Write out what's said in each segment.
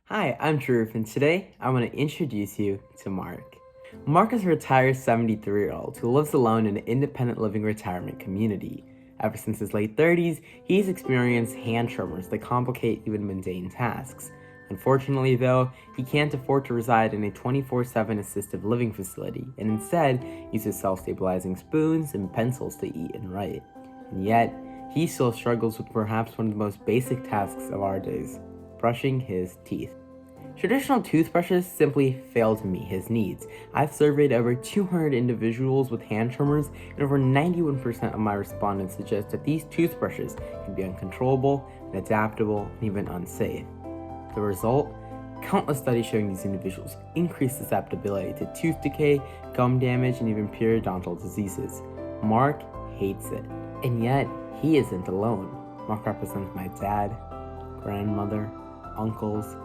Hi, I'm Dhruv, and today I want to introduce you to Mark. Mark is a retired 73-year-old who lives alone in an independent living retirement community. Ever since his late 30s, he's experienced hand tremors that complicate even mundane tasks. Unfortunately, though, he can't afford to reside in a 24/7 assisted living facility and instead uses self-stabilizing spoons and pencils to eat and write. And yet, he still struggles with perhaps one of the most basic tasks of our days: brushing his teeth. Traditional toothbrushes simply fail to meet his needs. I've surveyed over 200 individuals with hand tremors, and over 91% of my respondents suggest that these toothbrushes can be uncontrollable, adaptable, and even unsafe. The result? Countless studies showing these individuals increased susceptibility to tooth decay, gum damage, and even periodontal diseases. Mark hates it. And yet, he isn't alone. Mark represents my dad, grandmother, uncles,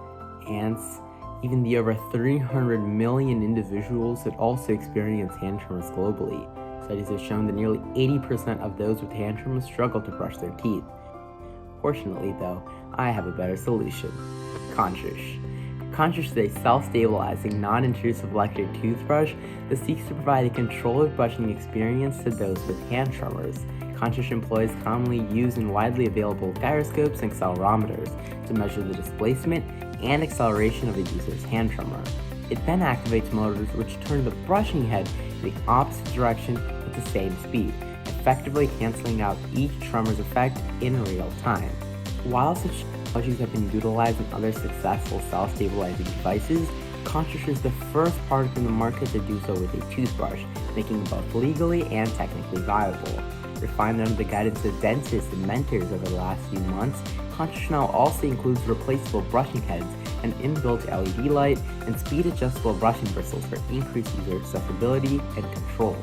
aunts, even the over 300 million individuals that also experience hand tremors globally. Studies have shown that nearly 80% of those with hand tremors struggle to brush their teeth. Fortunately, though, I have a better solution: Contrush. Contrush is a self-stabilizing, non-intrusive electric toothbrush that seeks to provide a controlled brushing experience to those with hand tremors. Contrush employs commonly used and widely available gyroscopes and accelerometers to measure the displacement and acceleration of a user's hand tremor. It then activates motors which turn the brushing head in the opposite direction at the same speed, effectively canceling out each tremor's effect in real time. While such technologies have been utilized in other successful self-stabilizing devices, Contrush is the first product in the market to do so with a toothbrush, making it both legally and technically viable. Refined under the guidance of dentists and mentors over the last few months, Contrush now also includes replaceable brushing heads, an inbuilt LED light, and speed-adjustable brushing bristles for increased user accessibility and control.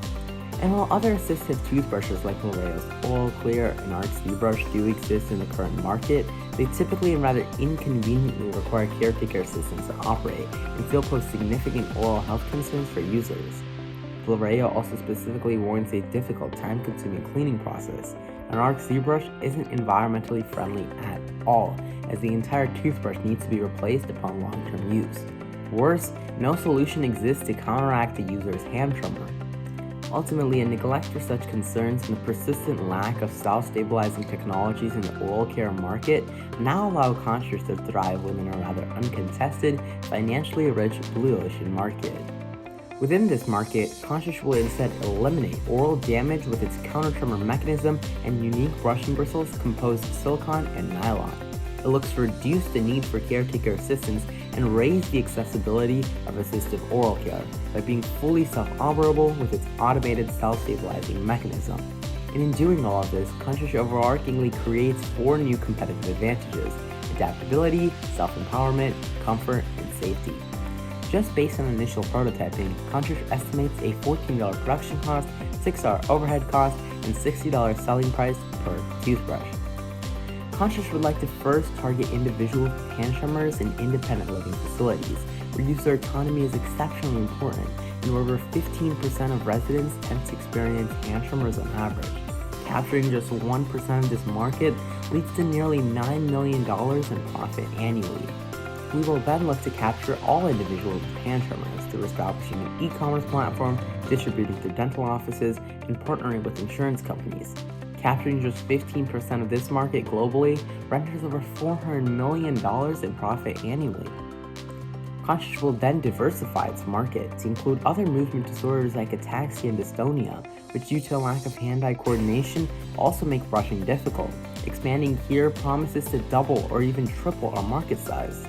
And while other assistive toothbrushes like L'Oreal's Oral Clear and Arc Z-Brush do exist in the current market, they typically and rather inconveniently require caretaker assistance to operate and still pose significant oral health concerns for users. L'Oreal also specifically warns a difficult, time-consuming cleaning process. An Arc Z-Brush isn't environmentally friendly at all, as the entire toothbrush needs to be replaced upon long-term use. Worse, no solution exists to counteract the user's hand tremor. Ultimately, a neglect for such concerns and the persistent lack of self-stabilizing technologies in the oral care market now allow Contrush to thrive within a rather uncontested, financially rich blue ocean market. Within this market, Contrush will instead eliminate oral damage with its counter-tremor mechanism and unique brushing bristles composed of silicone and nylon. It looks to reduce the need for caretaker assistance and raise the accessibility of assistive oral care by being fully self-operable with its automated self-stabilizing mechanism. And in doing all of this, Contrush overarchingly creates 4 new competitive advantages: adaptability, self-empowerment, comfort, and safety. Just based on initial prototyping, Contrush estimates a $14 production cost, $6 overhead cost, and $60 selling price per toothbrush. Contrush would like to first target individuals with hand tremors in independent living facilities, where user autonomy is exceptionally important, and where over 15% of residents tend to experience hand tremors on average. Capturing just 1% of this market leads to nearly $9 million in profit annually. We will then look to capture all individuals with hand tremors through establishing an e-commerce platform, distributing through dental offices, and partnering with insurance companies. Capturing just 15% of this market globally renders over $400 million in profit annually. Contrush will then diversify its market to include other movement disorders like ataxia and dystonia, which due to a lack of hand-eye coordination also make brushing difficult. Expanding here promises to double or even triple our market size.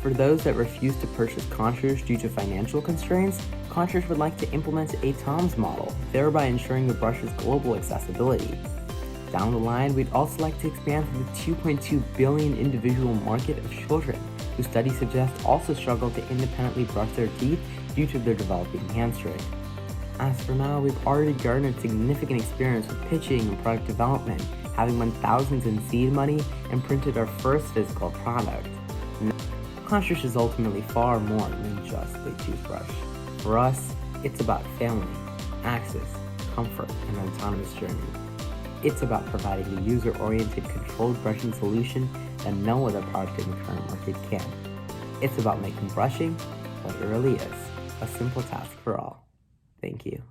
For those that refuse to purchase Contrush due to financial constraints, Contrush would like to implement a TOMS model, thereby ensuring the brush's global accessibility. Down the line, we'd also like to expand to the 2.2 billion individual market of children, who studies suggest also struggle to independently brush their teeth due to their developing hand strength. As for now, we've already garnered significant experience with pitching and product development, having won thousands in seed money and printed our first physical product. Contrush is ultimately far more than just a toothbrush. For us, it's about family, access, comfort, and an autonomous journey. It's about providing the user-oriented, controlled brushing solution that no other product in the current market can. It's about making brushing what it really is, a simple task for all. Thank you.